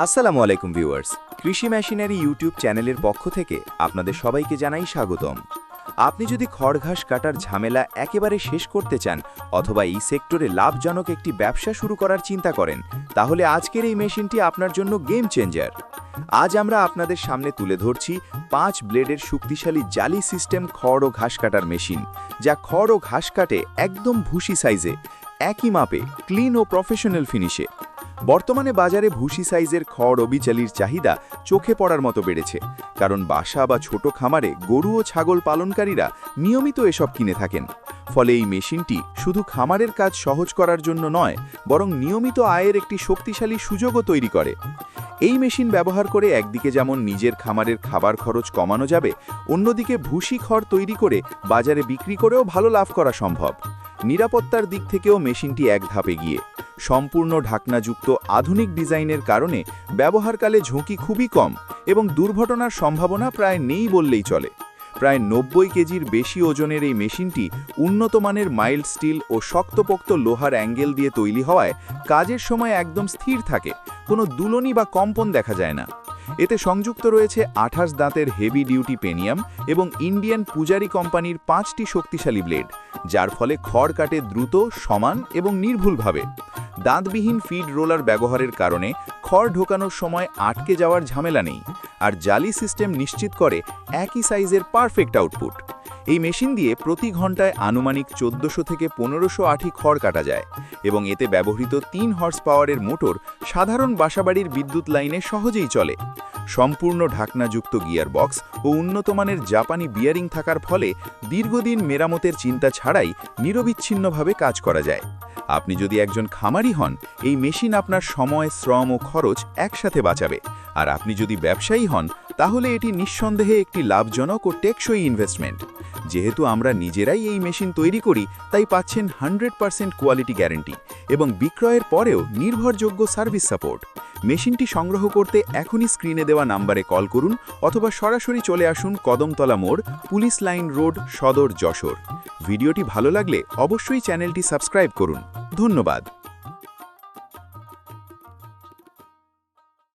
আসসালামু আলাইকুম ভিউয়ার্স, কৃষি মেশিনারি ইউটিউব চ্যানেলের পক্ষ থেকে আপনাদের সবাইকে জানাই স্বাগতম। আপনি যদি খড়ঘাস কাটার ঝামেলা একেবারে শেষ করতে চান অথবা এই সেক্টরে লাভজনক একটি ব্যবসা শুরু করার চিন্তা করেন, তাহলে আজকের এই মেশিনটি আপনার জন্য গেম চেঞ্জার। আজ আমরা আপনাদের সামনে তুলে ধরছি 5 ব্লেডের শক্তিশালী জালি সিস্টেম খড় ও ঘাস কাটার মেশিন, যা খড় ও ঘাস কাটে একদম ভুসি সাইজে, একই মাপে, ক্লিন ও প্রফেশনাল ফিনিশে। বর্তমানে বাজারে ভুসি সাইজের খড় ও বিচালির চাহিদা চোখে পড়ার মতো বেড়েছে, কারণ বাসা বা ছোট খামারে গরু ও ছাগল পালনকারীরা নিয়মিত এসব কিনে থাকেন। ফলে এই মেশিনটি শুধু খামারের কাজ সহজ করার জন্য নয়, বরং নিয়মিত আয়ের একটি শক্তিশালী সুযোগও তৈরি করে। এই মেশিন ব্যবহার করে একদিকে যেমন নিজের খামারের খাবার খরচ কমানো যাবে, অন্যদিকে ভুসি খড় তৈরি করে বাজারে বিক্রি করেও ভালো লাভ করা সম্ভব। নিরাপত্তার দিক থেকেও মেশিনটি এক ধাপ এগিয়ে। সম্পূর্ণ ঢাকনাযুক্ত আধুনিক ডিজাইনের কারণে ব্যবহারকালে ঝুঁকি খুবই কম এবং দুর্ঘটনার সম্ভাবনা প্রায় নেই বললেই চলে। প্রায় 90 কেজির বেশি ওজনের এই মেশিনটি উন্নত মানের মাইল্ড স্টিল ও শক্তপোক্ত লোহার অ্যাঙ্গেল দিয়ে তৈরি হওয়ায় কাজের সময় একদম স্থির থাকে, কোনো দুলনি বা কম্পন দেখা যায় না। এতে সংযুক্ত রয়েছে 28 দাঁতের হেভি ডিউটি পেনিয়াম এবং ইন্ডিয়ান পূজারি কোম্পানির 5টি শক্তিশালী ব্লেড, যার ফলে খড় কাটে দ্রুত, সমান এবং নির্ভুলভাবে। দাঁতবিহীন ফিড রোলার ব্যবহারের কারণে খড় ঢোকানোর সময় আটকে যাওয়ার ঝামেলা নেই, আর জালি সিস্টেম নিশ্চিত করে একই সাইজের পারফেক্ট আউটপুট। এই মেশিন দিয়ে প্রতি ঘন্টায় আনুমানিক 1400 থেকে 1500 আঁটি খড় কাটা যায় এবং এতে ব্যবহৃত 3 হর্স পাওয়ারের মোটর সাধারণ বাসাবাড়ির বিদ্যুৎ লাইনে সহজেই চলে। সম্পূর্ণ ঢাকনাযুক্ত গিয়ার বক্স ও উন্নতমানের জাপানি বিয়ারিং থাকার ফলে দীর্ঘদিন মেরামতের চিন্তা ছাড়াই নিরবিচ্ছিন্নভাবে কাজ করা যায়। আপনি যদি একজন খামারি হন, এই মেশিন আপনার সময়, শ্রম ও খরচ একসাথে বাঁচাবে। আর আপনি যদি ব্যবসায়ী হন, তাহলে এটি নিঃসন্দেহে একটি লাভজনক ও টেকসই ইনভেস্টমেন্ট। যেহেতু আমরা নিজেরাই এই মেশিন তৈরি করি, তাই পাচ্ছেন 100% কোয়ালিটি গ্যারান্টি এবং বিক্রয়ের পরেও নির্ভরযোগ্য সার্ভিস সাপোর্ট। মেশিনটি সংগ্রহ করতে এখনই স্ক্রিনে দেওয়া নাম্বারে কল করুন অথবা সরাসরি চলে আসুন কদমতলা মোড়, পুলিশ লাইন রোড, সদর, যশোর। ভিডিওটি ভালো লাগলে অবশ্যই চ্যানেলটি সাবস্ক্রাইব করুন। ধন্যবাদ।